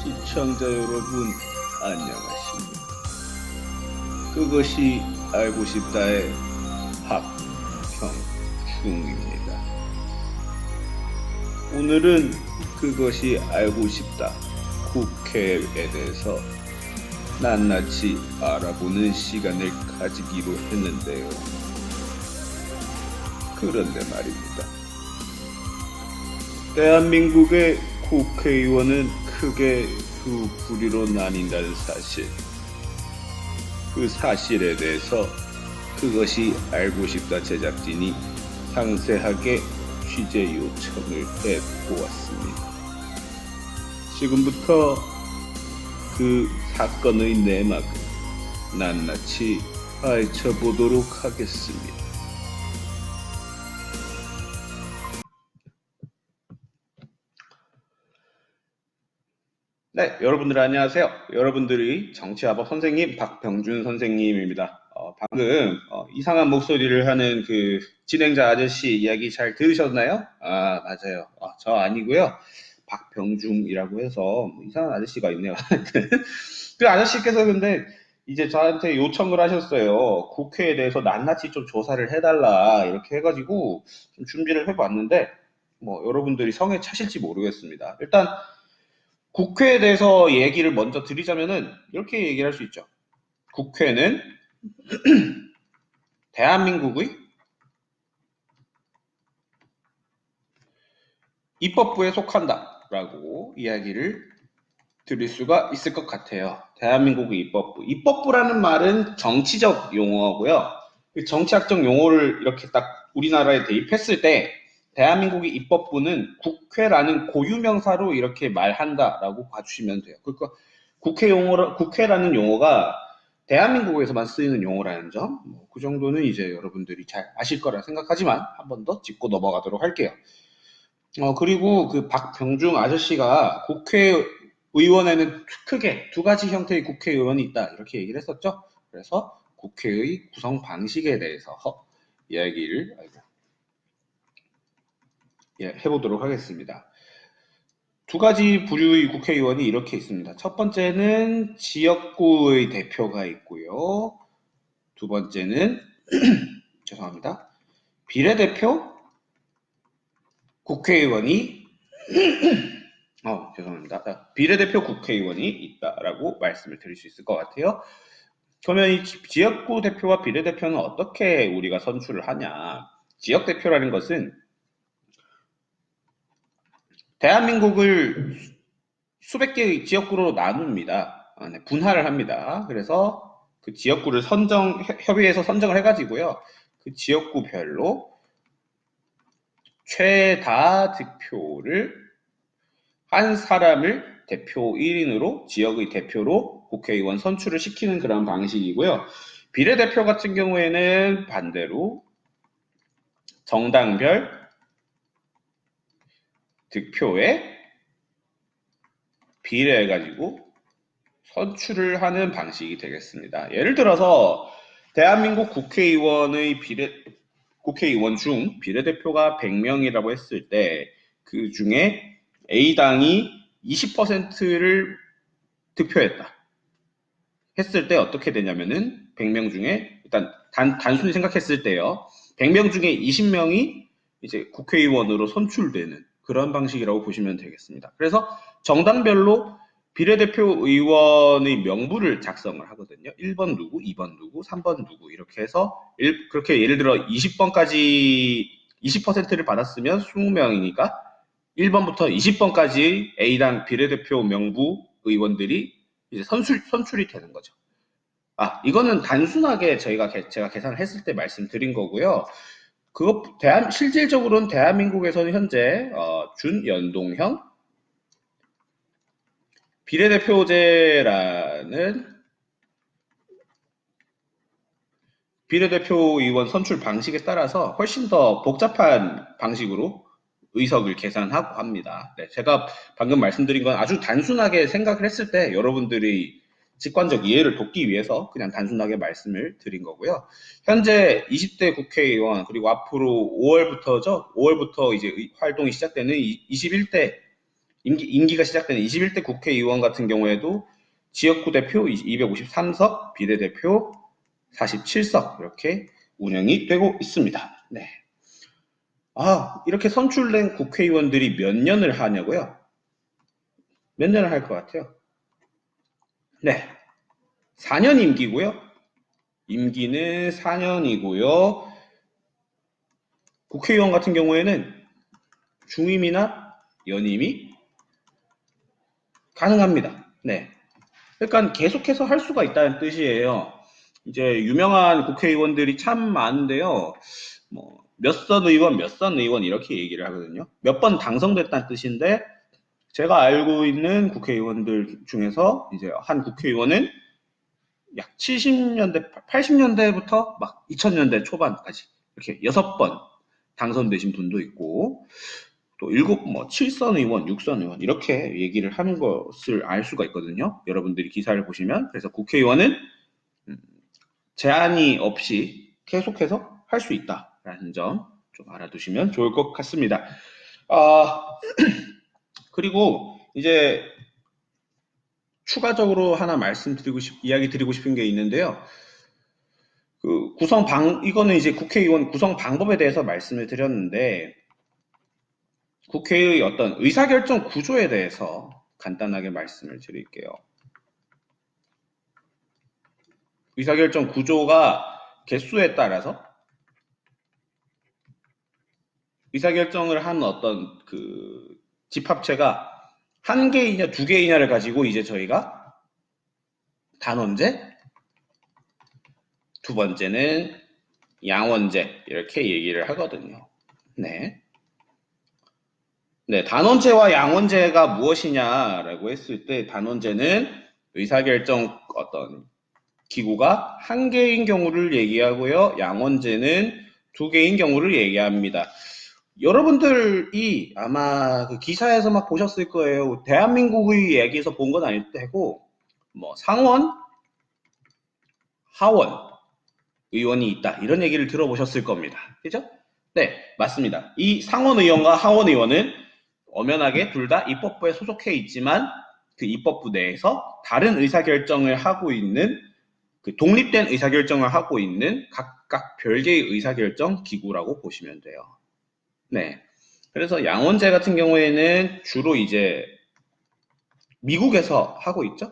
시청자 여러분, 안녕하십니까. 그것이 알고 싶다의 박형중입니다. 오늘은 그것이 알고 싶다 국회에 대해서 낱낱이 알아보는 시간을 가지기로 했는데요. 그런데 말입니다. 대한민국의 국회의원은 크게 두 부류로 나뉜다는 사실, 그 사실에 대해서 그것이 알고 싶다 제작진이 상세하게 취재 요청을 해보았습니다. 지금부터 그 사건의 내막을 낱낱이 파헤쳐 보도록 하겠습니다. 네, 여러분들 안녕하세요. 여러분들의 정치화법 선생님 박병준 선생님입니다. 방금 이상한 목소리를 하는 그 진행자 아저씨 이야기 잘 들으셨나요? 아, 맞아요. 저 아니고요. 박병중이라고 해서 뭐 이상한 아저씨가 있네요. 그 아저씨께서 근데 이제 저한테 요청을 하셨어요. 국회에 대해서 낱낱이 좀 조사를 해달라 이렇게 해가지고 좀 준비를 해봤는데 뭐 여러분들이 성에 차실지 모르겠습니다. 일단 국회에 대해서 얘기를 먼저 드리자면은 이렇게 얘기를 할 수 있죠. 국회는 대한민국의 입법부에 속한다라고 이야기를 드릴 수가 있을 것 같아요. 대한민국의 입법부. 입법부라는 말은 정치적 용어고요. 그 정치학적 용어를 이렇게 딱 우리나라에 대입했을 때 대한민국의 입법부는 국회라는 고유명사로 이렇게 말한다라고 봐주시면 돼요. 그러니까 국회라는 용어가 대한민국에서만 쓰이는 용어라는 점, 그 정도는 이제 여러분들이 잘 아실 거라 생각하지만 한 번 더 짚고 넘어가도록 할게요. 그리고 그 박병중 아저씨가 국회의원에는 크게 두 가지 형태의 국회의원이 있다 이렇게 얘기를 했었죠. 그래서 국회의 구성 방식에 대해서 이야기를 해보도록 하겠습니다. 두 가지 부류의 국회의원이 이렇게 있습니다. 첫 번째는 지역구의 대표가 있고요. 두 번째는 죄송합니다. 비례대표 국회의원이 죄송합니다. 비례대표 국회의원이 있다라고 말씀을 드릴 수 있을 것 같아요. 그러면 이 지역구 대표와 비례대표는 어떻게 우리가 선출을 하냐? 지역대표라는 것은 대한민국을 수백 개의 지역구로 나눕니다. 분할을 합니다. 그래서 그 지역구를 협의해서 선정을 해가지고요. 그 지역구별로 최다 득표를 한 사람을 대표 1인으로 지역의 대표로 국회의원 선출을 시키는 그런 방식이고요. 비례대표 같은 경우에는 반대로 정당별 득표에 비례해가지고 선출을 하는 방식이 되겠습니다. 예를 들어서 대한민국 국회의원 중 비례대표가 100명이라고 했을 때 그 중에 A당이 20%를 득표했다 했을 때 어떻게 되냐면은 100명 중에 일단 단순히 생각했을 때요. 100명 중에 20명이 이제 국회의원으로 선출되는 그런 방식이라고 보시면 되겠습니다. 그래서 정당별로 비례대표 의원의 명부를 작성을 하거든요. 1번 누구, 2번 누구, 3번 누구 이렇게 해서 그렇게 예를 들어 20번까지 20%를 받았으면 20명이니까 1번부터 20번까지 A당 비례대표 명부 의원들이 이제 선출이 되는 거죠. 이거는 단순하게 제가 계산을 했을 때 말씀드린 거고요. 실질적으로는 대한민국에서는 현재 준연동형 비례대표제라는 비례대표 의원 선출 방식에 따라서 훨씬 더 복잡한 방식으로 의석을 계산하고 합니다. 네, 제가 방금 말씀드린 건 아주 단순하게 생각을 했을 때 여러분들이 직관적 이해를 돕기 위해서 그냥 단순하게 말씀을 드린 거고요. 현재 20대 국회의원 그리고 앞으로 5월부터 이제 활동이 시작되는 21대 임기가 시작되는 21대 국회의원 같은 경우에도 지역구 대표 253석, 비례대표 47석 이렇게 운영이 되고 있습니다. 네. 이렇게 선출된 국회의원들이 몇 년을 하냐고요? 몇 년을 할 것 같아요? 네. 4년 임기고요. 임기는 4년이고요. 국회의원 같은 경우에는 중임이나 연임이 가능합니다. 네. 그러니까 계속해서 할 수가 있다는 뜻이에요. 이제 유명한 국회의원들이 참 많은데요. 뭐 몇 선 의원, 몇 선 의원 이렇게 얘기를 하거든요. 몇 번 당선됐다는 뜻인데 제가 알고 있는 국회의원들 중에서 이제 한 국회의원은 약 70년대, 80년대부터 막 2000년대 초반까지 이렇게 6번 당선되신 분도 있고 또 7선 의원, 6선 의원 이렇게 얘기를 하는 것을 알 수가 있거든요. 여러분들이 기사를 보시면. 그래서 국회의원은 제한이 없이 계속해서 할 수 있다라는 점 좀 알아두시면 좋을 것 같습니다. 그리고 이제 추가적으로 하나 이야기 드리고 싶은 게 있는데요. 이거는 이제 국회의원 구성 방법에 대해서 말씀을 드렸는데, 국회의 어떤 의사결정 구조에 대해서 간단하게 말씀을 드릴게요. 의사결정 구조가 개수에 따라서 의사결정을 한 어떤 집합체가 한 개이냐 두 개이냐를 가지고 이제 저희가 단원제, 두 번째는 양원제 이렇게 얘기를 하거든요. 네. 네, 단원제와 양원제가 무엇이냐라고 했을 때 단원제는 의사결정 어떤 기구가 한 개인 경우를 얘기하고요. 양원제는 두 개인 경우를 얘기합니다. 여러분들이 아마 그 기사에서 막 보셨을 거예요. 대한민국의 얘기에서 본 건 아닐 테고 뭐 상원, 하원 의원이 있다 이런 얘기를 들어보셨을 겁니다. 그죠? 네, 맞습니다. 이 상원 의원과 하원 의원은 엄연하게 둘 다 입법부에 소속해 있지만 그 입법부 내에서 다른 의사결정을 하고 있는 독립된 의사결정을 하고 있는 각각 별개의 의사결정 기구라고 보시면 돼요. 네. 그래서 양원제 같은 경우에는 주로 이제 미국에서 하고 있죠.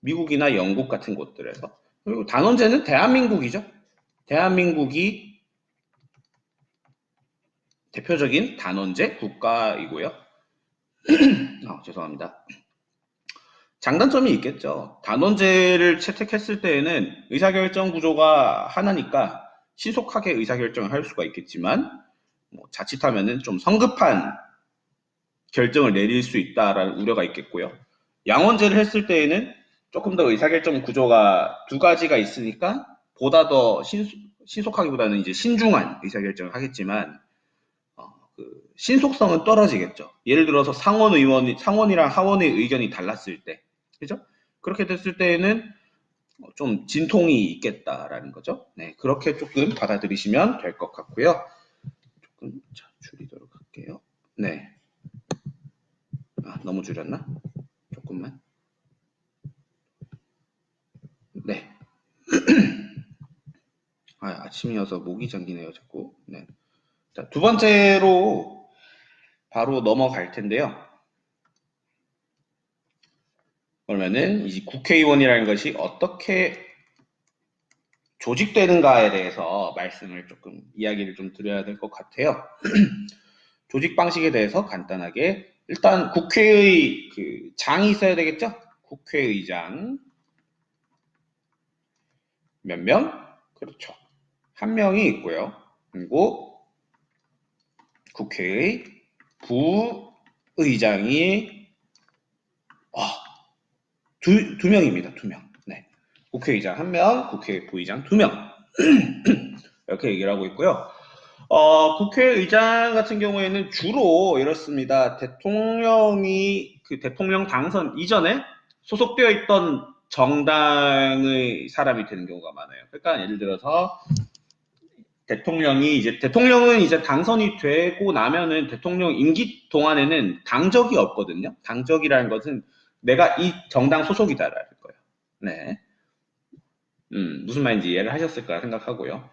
미국이나 영국 같은 곳들에서. 그리고 단원제는 대한민국이죠. 대한민국이 대표적인 단원제 국가이고요. 죄송합니다. 장단점이 있겠죠. 단원제를 채택했을 때에는 의사결정 구조가 하나니까 신속하게 의사결정을 할 수가 있겠지만 자칫하면은 좀 성급한 결정을 내릴 수 있다라는 우려가 있겠고요. 양원제를 했을 때에는 조금 더 의사결정 구조가 두 가지가 있으니까 보다 더 신속하기보다는 이제 신중한 의사결정을 하겠지만 신속성은 떨어지겠죠. 예를 들어서 상원이랑 하원의 의견이 달랐을 때, 그죠? 그렇게 됐을 때에는 좀 진통이 있겠다라는 거죠. 네, 그렇게 조금 받아들이시면 될 것 같고요. 조금 줄이도록 할게요. 네. 너무 줄였나? 조금만. 네. 아침이어서 목이 잠기네요, 자꾸. 네. 자, 두 번째로 바로 넘어갈 텐데요. 그러면은 이 국회의원이라는 것이 어떻게 조직되는가에 대해서 이야기를 좀 드려야 될 것 같아요. 조직 방식에 대해서 간단하게 일단 국회의 장이 있어야 되겠죠? 국회의장 몇 명? 그렇죠. 한 명이 있고요. 그리고 국회의 부의장이 두 명입니다. 두 명. 네. 국회의장 한 명, 국회 부의장 두 명. 이렇게 얘기를 하고 있고요. 국회의장 같은 경우에는 주로 이렇습니다. 대통령이 대통령 당선 이전에 소속되어 있던 정당의 사람이 되는 경우가 많아요. 그러니까 예를 들어서 대통령은 이제 당선이 되고 나면은 대통령 임기 동안에는 당적이 없거든요. 당적이라는 것은 내가 이 정당 소속이다라는 거예요. 네. 무슨 말인지 이해를 하셨을 거라 생각하고요.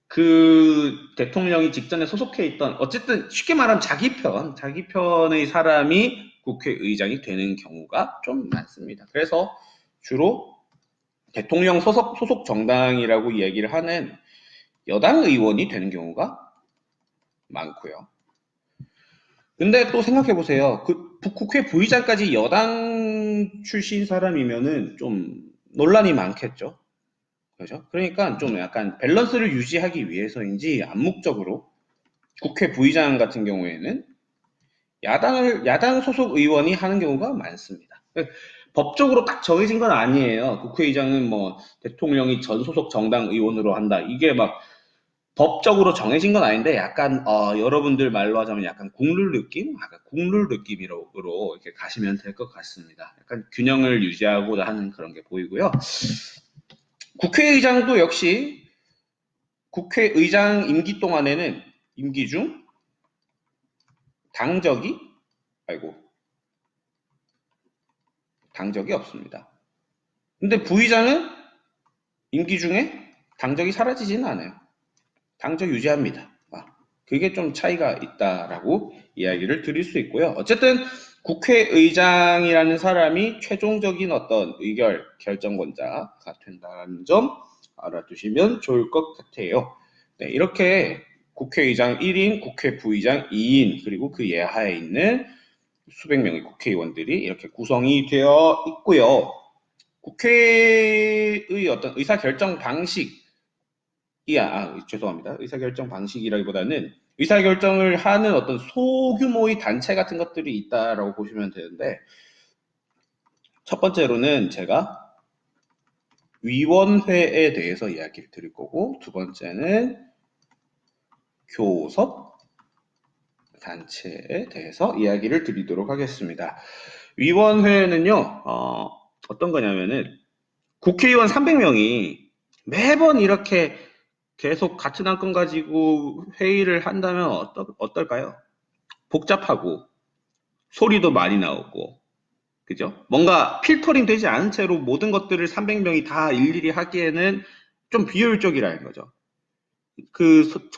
그 대통령이 직전에 소속해 있던, 어쨌든 쉽게 말하면 자기 편의 사람이 국회의장이 되는 경우가 좀 많습니다. 그래서 주로 대통령 소속 정당이라고 얘기를 하는 여당 의원이 되는 경우가 많고요. 근데 또 생각해 보세요. 그 국회 부의장까지 여당 출신 사람이면은 좀 논란이 많겠죠. 그죠? 그러니까 좀 약간 밸런스를 유지하기 위해서인지 암묵적으로 국회 부의장 같은 경우에는 야당 소속 의원이 하는 경우가 많습니다. 법적으로 딱 정해진 건 아니에요. 국회의장은 뭐 대통령이 전 소속 정당 의원으로 한다. 이게 막 법적으로 정해진 건 아닌데 약간 여러분들 말로 하자면 약간 국룰 느낌? 약간 국룰 느낌으로 이렇게 가시면 될 것 같습니다. 약간 균형을 유지하고자 하는 그런 게 보이고요. 국회의장도 역시 국회의장 임기 동안에는 임기 중 당적이 없습니다. 근데 부의장은 임기 중에 당적이 사라지지는 않아요. 당적 유지합니다. 그게 좀 차이가 있다라고 이야기를 드릴 수 있고요. 어쨌든 국회의장이라는 사람이 최종적인 어떤 의결 결정권자가 된다는 점 알아두시면 좋을 것 같아요. 네, 이렇게 국회의장 1인, 국회 부의장 2인, 그리고 그 예하에 있는 수백 명의 국회의원들이 이렇게 구성이 되어 있고요. 국회의 어떤 의사결정 방식이, 죄송합니다. 의사결정 방식이라기보다는 의사결정을 하는 어떤 소규모의 단체 같은 것들이 있다라고 보시면 되는데, 첫 번째로는 제가 위원회에 대해서 이야기를 드릴 거고, 두 번째는 교섭 단체에 대해서 이야기를 드리도록 하겠습니다. 위원회는요, 어떤 거냐면은 국회의원 300명이 매번 이렇게 계속 같은 안건 가지고 회의를 한다면 어떨까요? 복잡하고 소리도 많이 나오고, 그죠? 뭔가 필터링 되지 않은 채로 모든 것들을 300명이 다 일일이 하기에는 좀 비효율적이라는 거죠.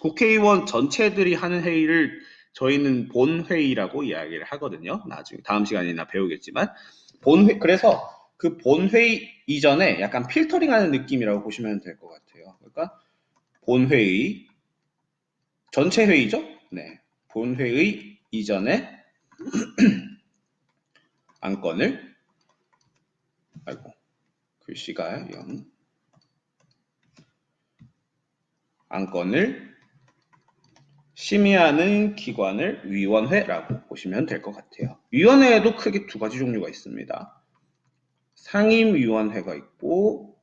국회의원 전체들이 하는 회의를 저희는 본회의라고 이야기를 하거든요. 나중에 다음 시간이나 배우겠지만 그래서 그 본회의 이전에 약간 필터링하는 느낌이라고 보시면 될 것 같아요. 그러니까 본회의 전체 회의죠. 네, 본회의 이전에 안건을 글씨가 안건을 심의하는 기관을 위원회라고 보시면 될 것 같아요. 위원회에도 크게 두 가지 종류가 있습니다. 상임위원회가 있고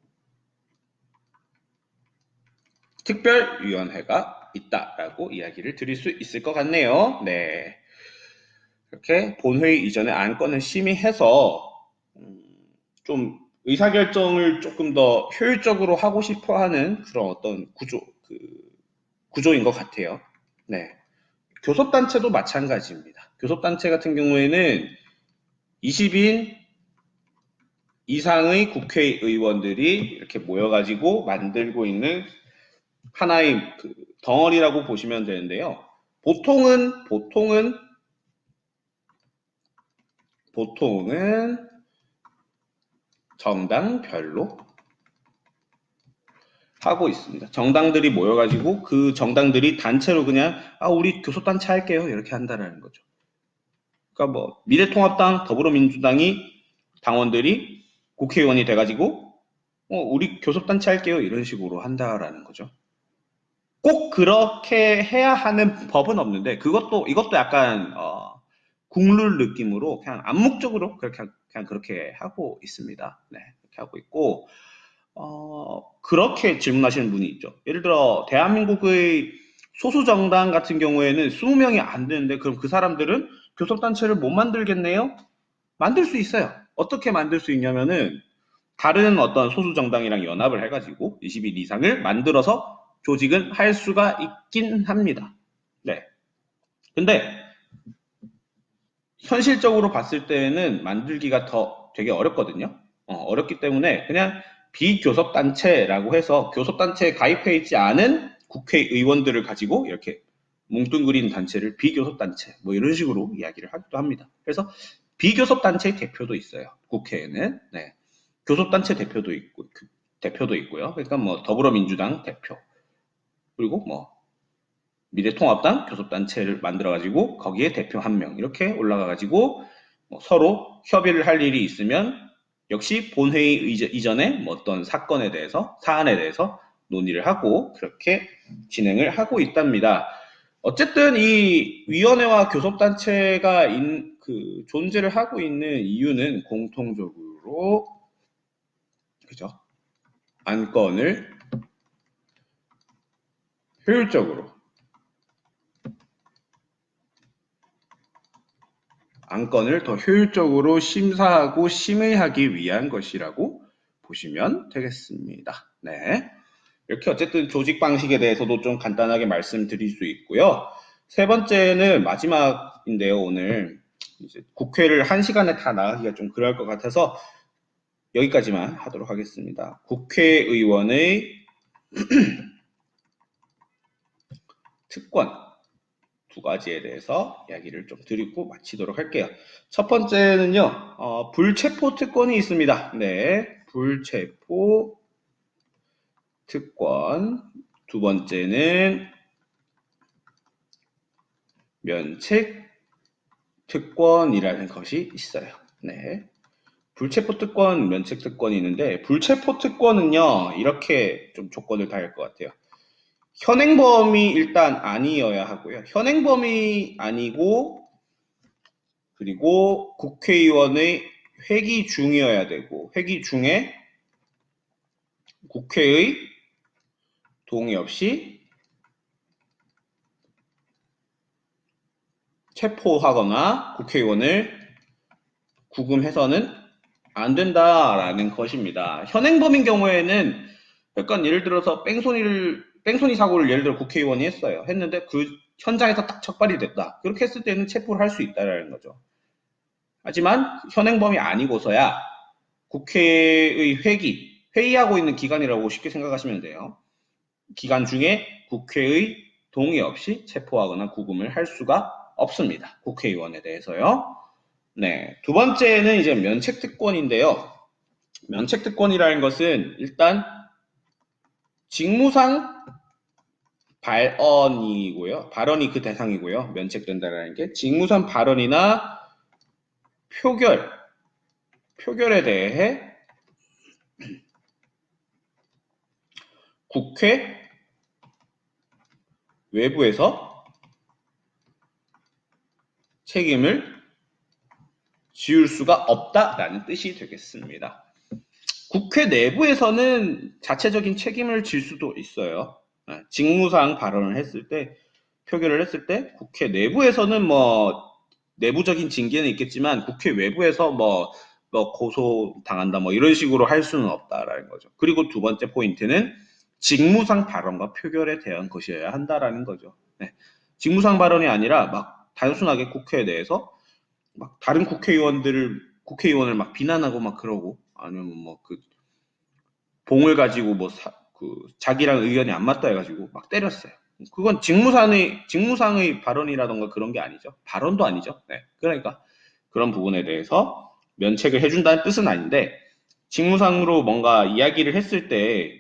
특별위원회가 있다라고 이야기를 드릴 수 있을 것 같네요. 네, 이렇게 본회의 이전에 안건을 심의해서 좀 의사결정을 조금 더 효율적으로 하고 싶어하는 그런 어떤 구조인 것 같아요. 네, 교섭단체도 마찬가지입니다. 교섭단체 같은 경우에는 20인 이상의 국회의원들이 이렇게 모여가지고 만들고 있는 하나의 덩어리라고 보시면 되는데요. 보통은 정당별로 하고 있습니다. 정당들이 모여가지고 그 정당들이 단체로 그냥 우리 교섭단체 할게요 이렇게 한다라는 거죠. 그러니까 뭐 미래통합당, 더불어민주당이 당원들이 국회의원이 돼가지고 우리 교섭단체 할게요 이런 식으로 한다라는 거죠. 꼭 그렇게 해야 하는 법은 없는데 이것도 약간 국룰 느낌으로 그냥 암묵적으로 그냥 그렇게 하고 있습니다. 네, 그렇게 하고 있고 그렇게 질문하시는 분이 있죠. 예를 들어 대한민국의 소수 정당 같은 경우에는 20명이 안 되는데 그럼 그 사람들은 교섭단체를 못 만들겠네요? 만들 수 있어요. 어떻게 만들 수 있냐면은 다른 어떤 소수 정당이랑 연합을 해가지고 20인 이상을 만들어서 조직은 할 수가 있긴 합니다. 네. 근데 현실적으로 봤을 때는 만들기가 더 되게 어렵거든요. 어렵기 때문에 그냥 비교섭단체라고 해서 교섭단체에 가입해 있지 않은 국회의원들을 가지고 이렇게 뭉뚱그린 단체를 비교섭단체 뭐 이런 식으로 이야기를 하기도 합니다. 그래서 비교섭단체 대표도 있어요. 국회에는. 네. 교섭단체 대표도 있고 대표도 있고요. 그러니까 뭐 더불어민주당 대표 그리고 뭐 미래통합당 교섭단체를 만들어가지고 거기에 대표 한 명 이렇게 올라가가지고 뭐 서로 협의를 할 일이 있으면 역시 본회의 이전에 뭐 어떤 사건에 대해서 사안에 대해서 논의를 하고 그렇게 진행을 하고 있답니다. 어쨌든 이 위원회와 교섭단체가 존재를 하고 있는 이유는 공통적으로 그죠? 안건을 효율적으로 안건을 더 효율적으로 심사하고 심의하기 위한 것이라고 보시면 되겠습니다. 네. 이렇게 어쨌든 조직 방식에 대해서도 좀 간단하게 말씀드릴 수 있고요. 세 번째는 마지막인데요, 오늘. 이제 국회를 1시간에 다 나가기가 좀 그럴 것 같아서 여기까지만 하도록 하겠습니다. 국회의원의 특권 두 가지에 대해서 이야기를 좀 드리고 마치도록 할게요. 첫 번째는요, 불체포 특권이 있습니다. 네, 불체포 특권. 두 번째는 면책 특권이라는 것이 있어요. 네. 불체포 특권, 면책 특권이 있는데, 불체포 특권은요, 이렇게 좀 조건을 다할 것 같아요. 현행범이 일단 아니어야 하고요. 현행범이 아니고, 그리고 국회의원의 회기 중이어야 되고, 회기 중에 국회의 동의 없이 체포하거나 국회의원을 구금해서는 안 된다라는 것입니다. 현행범인 경우에는 약간 예를 들어서 뺑소니 사고를 예를 들어 국회의원이 했어요. 했는데 그 현장에서 딱 적발이 됐다. 그렇게 했을 때는 체포를 할 수 있다라는 거죠. 하지만 현행범이 아니고서야 국회의 회의하고 있는 기간이라고 쉽게 생각하시면 돼요. 기간 중에 국회의 동의 없이 체포하거나 구금을 할 수가 없습니다. 국회의원에 대해서요. 네. 두 번째는 이제 면책특권인데요. 면책특권이라는 것은 일단 직무상 발언이고요. 발언이 그 대상이고요. 면책된다라는 게 직무상 발언이나 표결에 대해 국회 외부에서 책임을 지을 수가 없다라는 뜻이 되겠습니다. 국회 내부에서는 자체적인 책임을 질 수도 있어요. 직무상 발언을 했을 때, 표결을 했을 때 국회 내부에서는 뭐 내부적인 징계는 있겠지만 국회 외부에서 뭐 고소 당한다 뭐 이런 식으로 할 수는 없다라는 거죠. 그리고 두 번째 포인트는 직무상 발언과 표결에 대한 것이어야 한다라는 거죠. 네. 직무상 발언이 아니라 막 단순하게 국회 내에서 막 다른 국회의원을 막 비난하고 막 그러고 아니면 뭐 그 봉을 가지고 뭐 자기랑 의견이 안 맞다 해가지고 막 때렸어요. 그건 직무상의 발언이라던가 그런 게 아니죠. 발언도 아니죠. 네. 그러니까 그런 부분에 대해서 면책을 해준다는 뜻은 아닌데 직무상으로 뭔가 이야기를 했을 때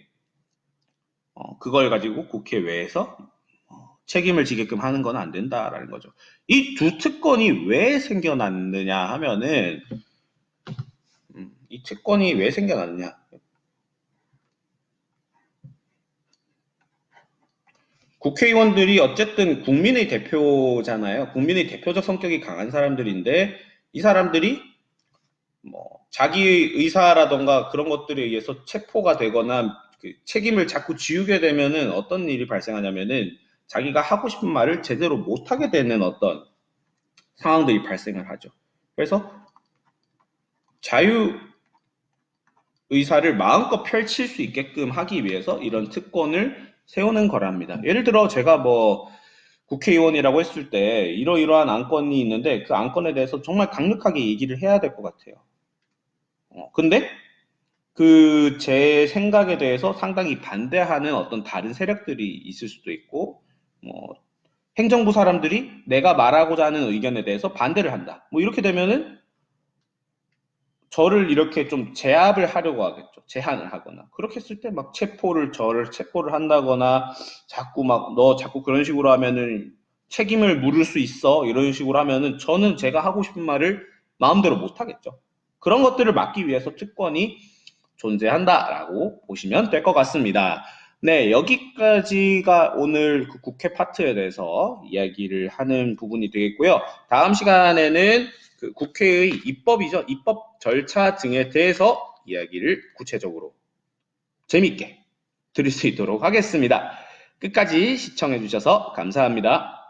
그걸 가지고 국회 외에서 책임을 지게끔 하는 건 안 된다라는 거죠. 이 두 특권이 왜 생겨났느냐 하면은 이 특권이 왜 생겨났느냐? 국회의원들이 어쨌든 국민의 대표잖아요. 국민의 대표적 성격이 강한 사람들인데 이 사람들이 뭐 자기 의사라던가 그런 것들에 의해서 체포가 되거나 그 책임을 자꾸 지우게 되면은 어떤 일이 발생하냐면은 자기가 하고 싶은 말을 제대로 못하게 되는 어떤 상황들이 발생을 하죠. 그래서 자유 의사를 마음껏 펼칠 수 있게끔 하기 위해서 이런 특권을 세우는 거랍니다. 예를 들어 제가 뭐 국회의원이라고 했을 때 이러이러한 안건이 있는데 그 안건에 대해서 정말 강력하게 얘기를 해야 될 것 같아요. 근데 그 제 생각에 대해서 상당히 반대하는 어떤 다른 세력들이 있을 수도 있고, 뭐 행정부 사람들이 내가 말하고자 하는 의견에 대해서 반대를 한다. 뭐 이렇게 되면은 저를 이렇게 좀 제압을 하려고 하겠죠. 제한을 하거나. 그렇게 했을 때 막 저를 체포를 한다거나 자꾸 막 너 자꾸 그런 식으로 하면은 책임을 물을 수 있어. 이런 식으로 하면은 저는 제가 하고 싶은 말을 마음대로 못 하겠죠. 그런 것들을 막기 위해서 특권이 존재한다라고 보시면 될 것 같습니다. 네, 여기까지가 오늘 그 국회 파트에 대해서 이야기를 하는 부분이 되겠고요. 다음 시간에는 그 국회의 입법이죠. 입법 절차 등에 대해서 이야기를 구체적으로 재밌게 드릴 수 있도록 하겠습니다. 끝까지 시청해 주셔서 감사합니다.